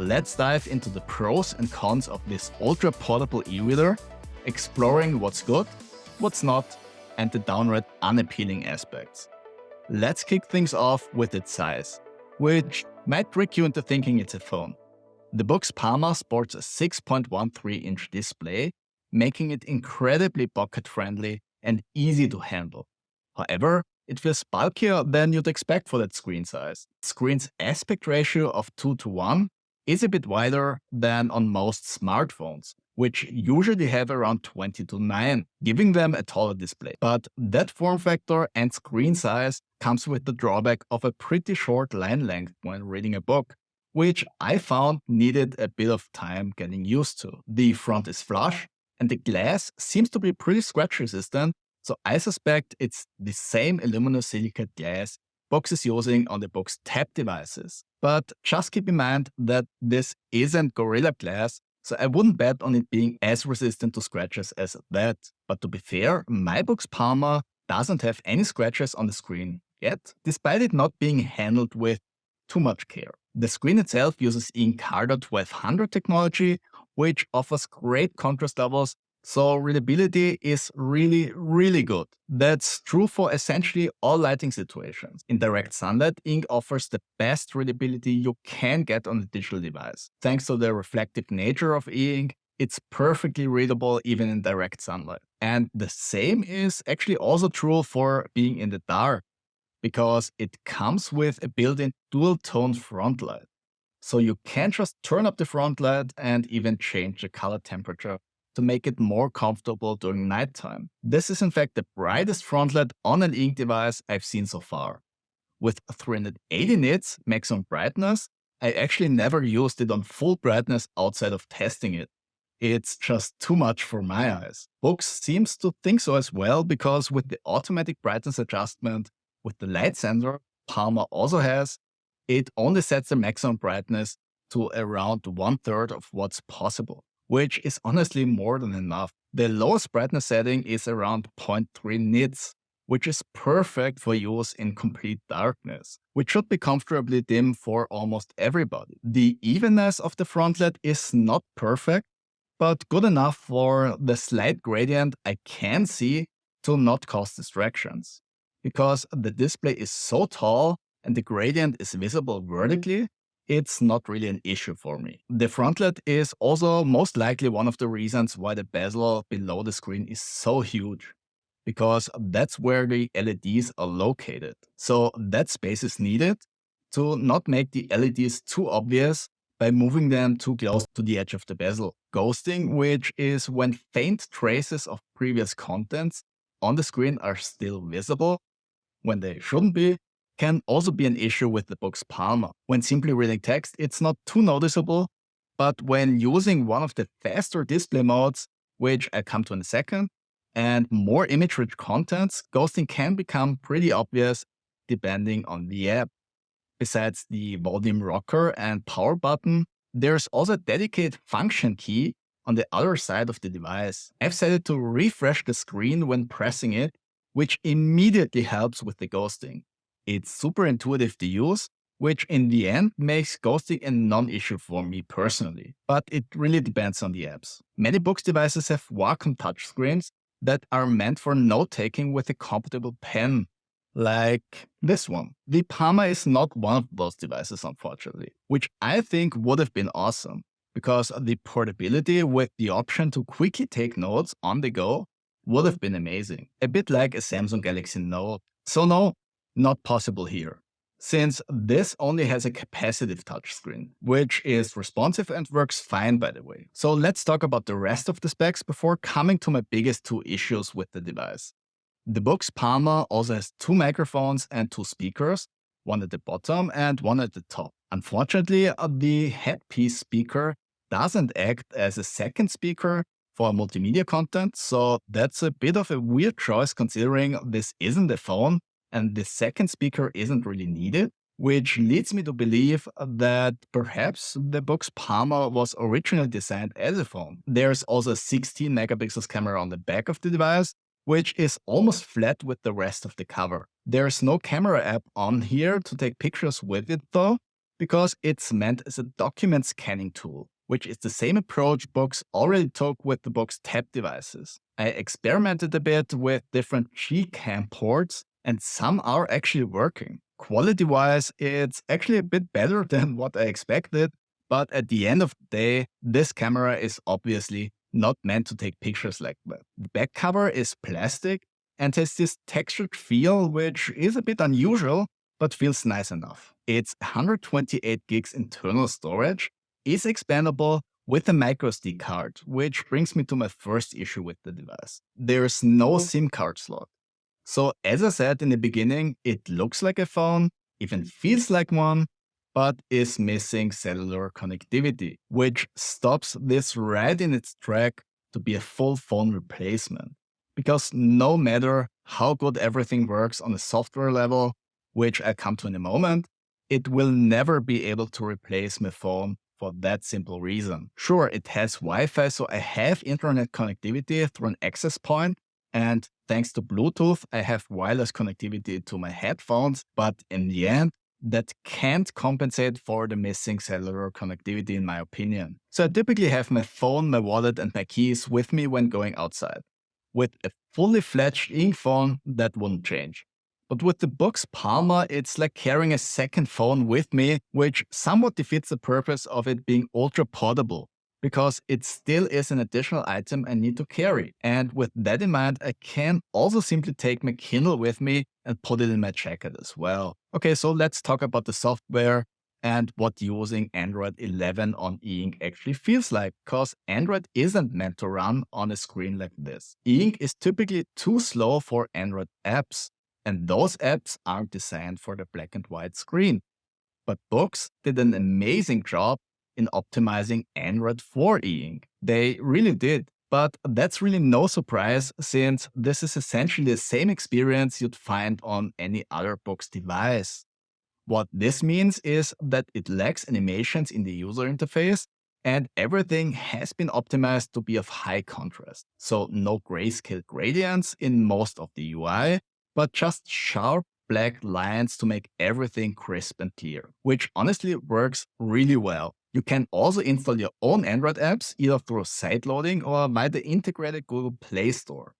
Let's dive into the pros and cons of this ultra portable e-reader, exploring what's good, what's not, and the downright unappealing aspects. Let's kick things off with its size, which might trick you into thinking it's a phone. The Boox Palma sports a 6.13-inch display, making it incredibly pocket-friendly and easy to handle. However, it feels bulkier than you'd expect for that screen size. The screen's aspect ratio of 2:1 is a bit wider than on most smartphones, which usually have around 20:9, giving them a taller display. But that form factor and screen size comes with the drawback of a pretty short line length when reading a book, which I found needed a bit of time getting used to. The front is flush, and the glass seems to be pretty scratch resistant, so I suspect it's the same aluminosilicate glass Boox is using on the Boox Tab devices. But just keep in mind that this isn't Gorilla Glass, so I wouldn't bet on it being as resistant to scratches as that. But to be fair, my Boox Palma doesn't have any scratches on the screen yet, despite it not being handled with too much care. The screen itself uses EInk Carta 1200 technology, which offers great contrast levels, so readability is really good. That's true for essentially all lighting situations. In direct sunlight, EInk offers the best readability you can get on a digital device. Thanks to the reflective nature of EInk, it's perfectly readable even in direct sunlight. And the same is actually also true for being in the dark, because it comes with a built-in dual-tone front light. So you can just turn up the front light and even change the color temperature to make it more comfortable during nighttime. This is in fact the brightest front light on an EInk device I've seen so far. With 380 nits maximum brightness, I actually never used it on full brightness outside of testing it. It's just too much for my eyes. Boox seems to think so as well, because with the automatic brightness adjustment with the light sensor Palma also has, it only sets the maximum brightness to around 1/3 of what's possible, which is honestly more than enough. The lowest brightness setting is around 0.3 nits, which is perfect for use in complete darkness, which should be comfortably dim for almost everybody. The evenness of the front light is not perfect, but good enough for the slight gradient I can see to not cause distractions. Because the display is so tall and the gradient is visible vertically, it's not really an issue for me. The front light is also most likely one of the reasons why the bezel below the screen is so huge, because that's where the LEDs are located. So that space is needed to not make the LEDs too obvious by moving them too close to the edge of the bezel. Ghosting, which is when faint traces of previous contents on the screen are still visible when they shouldn't be, can also be an issue with the Boox Palma. When simply reading text, it's not too noticeable, but when using one of the faster display modes, which I'll come to in a second, and more image-rich contents, ghosting can become pretty obvious depending on the app. Besides the volume rocker and power button, there's also a dedicated function key on the other side of the device. I've set it to refresh the screen when pressing it, which immediately helps with the ghosting. It's super intuitive to use, which in the end makes ghosting a non-issue for me personally. But it really depends on the apps. Many Boox devices have Wacom touchscreens that are meant for note-taking with a compatible pen, like this one. The Palma is not one of those devices, unfortunately, which I think would have been awesome, because the portability with the option to quickly take notes on the go would have been amazing. A bit like a Samsung Galaxy Note. So no, not possible here, since this only has a capacitive touchscreen, which is responsive and works fine, by the way. So let's talk about the rest of the specs before coming to my biggest two issues with the device. The Boox Palma also has 2 microphones and 2 speakers, one at the bottom and one at the top. Unfortunately, the headpiece speaker doesn't act as a second speaker for multimedia content, so that's a bit of a weird choice considering this isn't a phone and the second speaker isn't really needed, which leads me to believe that perhaps the Boox Palma was originally designed as a phone. There's also a 16 megapixels camera on the back of the device, which is almost flat with the rest of the cover. There's no camera app on here to take pictures with it though, because it's meant as a document scanning tool, which is the same approach Boox already took with the Boox tab devices. I experimented a bit with different Gcam ports, and some are actually working. Quality-wise, it's actually a bit better than what I expected, but at the end of the day, this camera is obviously not meant to take pictures like that. The back cover is plastic and has this textured feel, which is a bit unusual, but feels nice enough. It's 128 gigs internal storage, is expandable with a microSD card, which brings me to my first issue with the device. There's no SIM card slot. So as I said in the beginning, it looks like a phone, even feels like one, but is missing cellular connectivity, which stops this right in its track to be a full phone replacement. Because no matter how good everything works on a software level, which I'll come to in a moment, it will never be able to replace my phone for that simple reason. Sure, it has Wi-Fi, so I have internet connectivity through an access point, and thanks to Bluetooth, I have wireless connectivity to my headphones, but in the end, that can't compensate for the missing cellular connectivity in my opinion. So I typically have my phone, my wallet, and my keys with me when going outside. With a fully fledged EInk phone, that wouldn't change. But with the Boox Palma, it's like carrying a second phone with me, which somewhat defeats the purpose of it being ultra portable, because it still is an additional item I need to carry. And with that in mind, I can also simply take my Kindle with me and put it in my jacket as well. Okay, so let's talk about the software and what using Android 11 on EInk actually feels like, because Android isn't meant to run on a screen like this. EInk is typically too slow for Android apps, and those apps aren't designed for the black and white screen. But Boox did an amazing job in optimizing Android for EInk. They really did. But that's really no surprise, since this is essentially the same experience you'd find on any other Boox device. What this means is that it lacks animations in the user interface, and everything has been optimized to be of high contrast. So no grayscale gradients in most of the UI, but just sharp black lines to make everything crisp and clear, which honestly works really well. You can also install your own Android apps either through sideloading or by the integrated Google Play Store,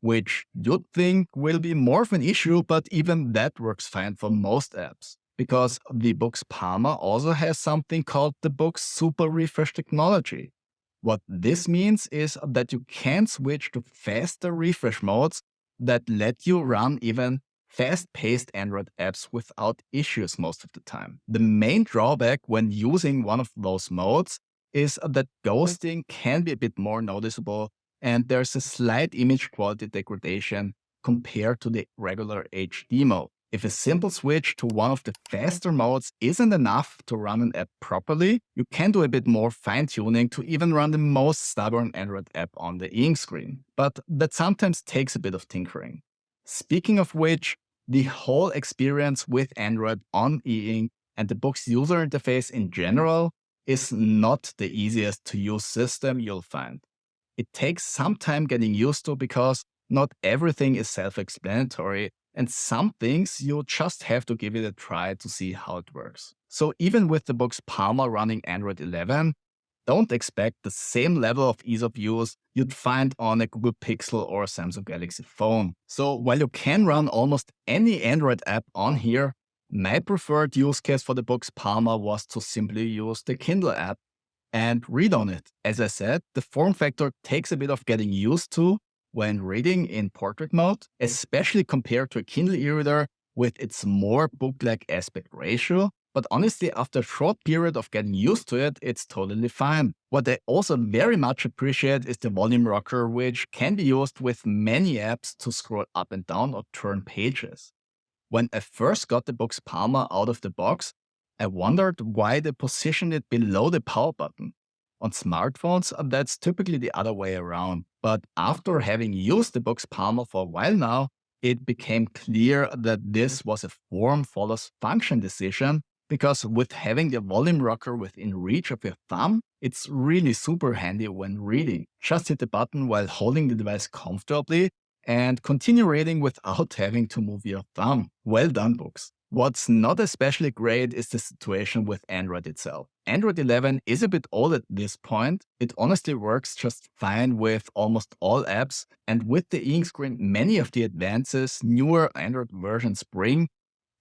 which you'd think will be more of an issue, but even that works fine for most apps. Because the Boox Palma also has something called the Boox Super Refresh technology. What this means is that you can switch to faster refresh modes that let you run even fast-paced Android apps without issues most of the time. The main drawback when using one of those modes is that ghosting can be a bit more noticeable, and there's a slight image quality degradation compared to the regular HD mode. If a simple switch to one of the faster modes isn't enough to run an app properly, you can do a bit more fine-tuning to even run the most stubborn Android app on the EInk screen. But that sometimes takes a bit of tinkering. Speaking of which, the whole experience with Android on EInk and the Boox user interface in general is not the easiest to use system you'll find. It takes some time getting used to because not everything is self-explanatory, and some things you just have to give it a try to see how it works. So even with the Boox Palma running Android 11, don't expect the same level of ease of use you'd find on a Google Pixel or Samsung Galaxy phone. So while you can run almost any Android app on here, my preferred use case for the Boox Palma was to simply use the Kindle app and read on it. As I said, the form factor takes a bit of getting used to when reading in portrait mode, especially compared to a Kindle e-reader with its more book-like aspect ratio. But honestly, after a short period of getting used to it, it's totally fine. What I also very much appreciate is the volume rocker, which can be used with many apps to scroll up and down or turn pages. When I first got the Boox Palma out of the box, I wondered why they positioned it below the power button. On smartphones, that's typically the other way around. But after having used the Boox Palma for a while now, it became clear that this was a form follows function decision, because with having the volume rocker within reach of your thumb, it's really super handy when reading. Just hit the button while holding the device comfortably, and continue reading without having to move your thumb. Well done, Boox. What's not especially great is the situation with Android itself. Android 11 is a bit old at this point. It honestly works just fine with almost all apps, and with the EInk screen, many of the advances newer Android versions bring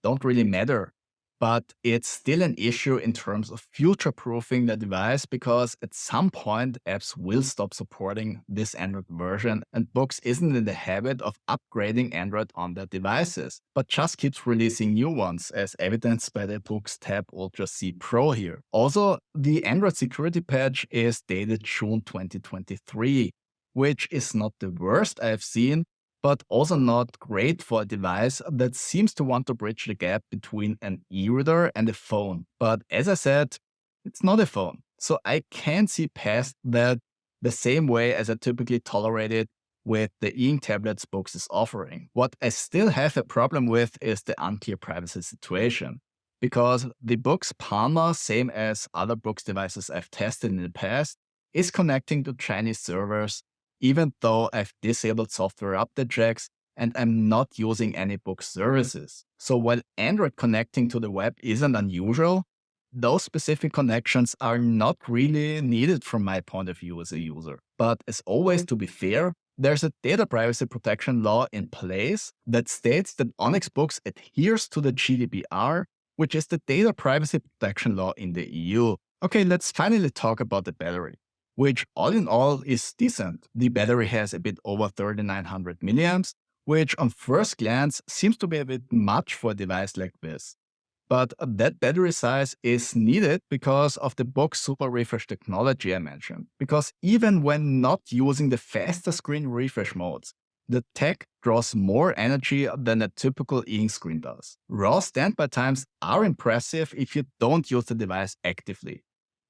don't really matter. But it's still an issue in terms of future-proofing the device, because at some point apps will stop supporting this Android version, and Boox isn't in the habit of upgrading Android on their devices, but just keeps releasing new ones, as evidenced by the Boox Tab Ultra C Pro here. Also, the Android security patch is dated June 2023, which is not the worst I've seen, but also not great for a device that seems to want to bridge the gap between an e-reader and a phone. But as I said, it's not a phone. So I can see past that the same way as I typically tolerate it with the EInk tablets Boox is offering. What I still have a problem with is the unclear privacy situation, because the Boox Palma, same as other Boox devices I've tested in the past, is connecting to Chinese servers, even though I've disabled software update checks and I'm not using any Boox services. So while Android connecting to the web isn't unusual, those specific connections are not really needed from my point of view as a user. But as always, to be fair, there's a data privacy protection law in place that states that Onyx Boox adheres to the GDPR, which is the data privacy protection law in the EU. Okay, let's finally talk about the battery, which all in all is decent. The battery has a bit over 3900 milliamps, which on first glance seems to be a bit much for a device like this. But that battery size is needed because of the Boox Super Refresh technology I mentioned. Because even when not using the faster screen refresh modes, the tech draws more energy than a typical EInk screen does. Raw standby times are impressive if you don't use the device actively.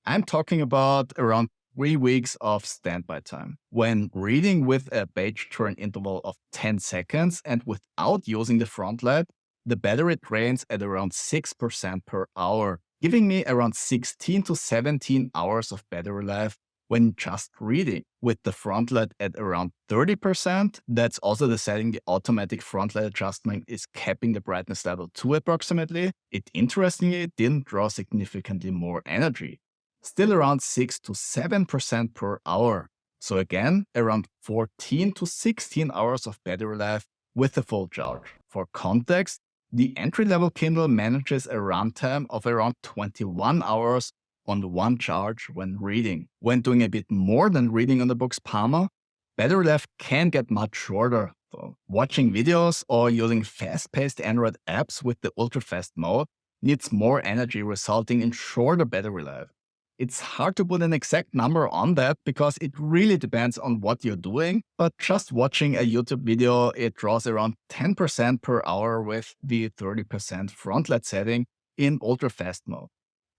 I'm talking about around 3 weeks of standby time. When reading with a page turn interval of 10 seconds and without using the Frontlight, the battery drains at around 6% per hour, giving me around 16 to 17 hours of battery life when just reading. With the Frontlight at around 30%, that's also the setting the automatic Frontlight adjustment is capping the brightness level to approximately. It interestingly didn't draw significantly more energy, still around 6 to 7% per hour. So again, around 14 to 16 hours of battery life with a full charge. For context, the entry-level Kindle manages a runtime of around 21 hours on one charge when reading. When doing a bit more than reading on the Boox Palma, battery life can get much shorter. So watching videos or using fast-paced Android apps with the ultra-fast mode needs more energy, resulting in shorter battery life. It's hard to put an exact number on that because it really depends on what you're doing, but just watching a YouTube video, it draws around 10% per hour with the 30% Frontlight setting in ultra-fast mode,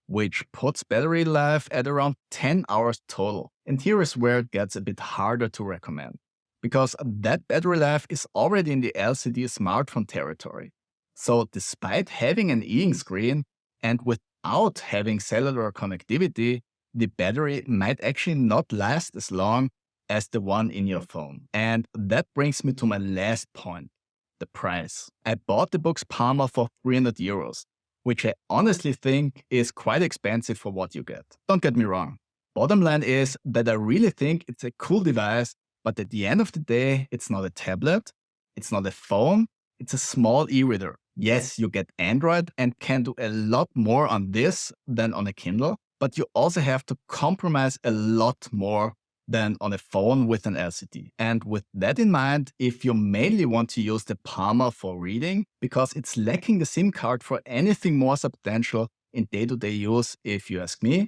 which puts battery life at around 10 hours total. And here is where it gets a bit harder to recommend, because that battery life is already in the LCD smartphone territory. So despite having an EInk screen and without having cellular connectivity, the battery might actually not last as long as the one in your phone. And that brings me to my last point, the price. I bought the Boox Palma for 300 euros, which I honestly think is quite expensive for what you get. Don't get me wrong. Bottom line is that I really think it's a cool device, but at the end of the day, it's not a tablet, it's not a phone, it's a small e-reader. Yes, you get Android and can do a lot more on this than on a Kindle, but you also have to compromise a lot more than on a phone with an LCD. And with that in mind, if you mainly want to use the Palma for reading, because it's lacking the SIM card for anything more substantial in day-to-day use, if you ask me,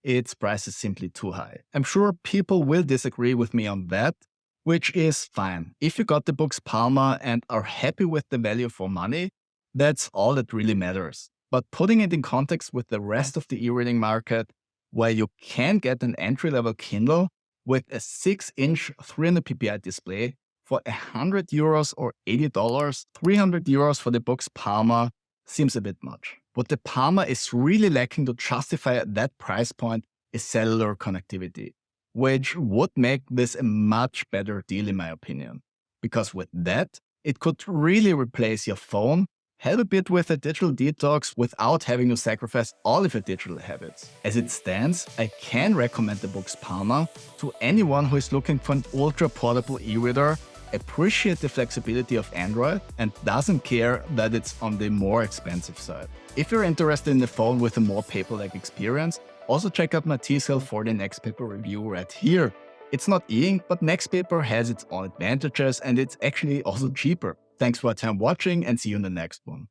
its price is simply too high. I'm sure people will disagree with me on that, which is fine. If you got the Boox Palma and are happy with the value for money, that's all that really matters. But putting it in context with the rest of the e-reading market, where you can get an entry-level Kindle with a 6-inch 300 ppi display for 100 euros or $80, 300 euros for the Boox Palma seems a bit much. What the Palma is really lacking to justify that price point is cellular connectivity, which would make this a much better deal in my opinion. because with that, it could really replace your phone, help a bit with a digital detox without having to sacrifice all of your digital habits. As it stands, I can recommend the Boox Palma to anyone who is looking for an ultra-portable e-reader, appreciate the flexibility of Android, and doesn't care that it's on the more expensive side. If you're interested in a phone with a more paper-like experience, also check out my TCL 40 Next Paper review right here. It's not EInk, but Next Paper has its own advantages and it's actually also cheaper. Thanks for your time watching and see you in the next one.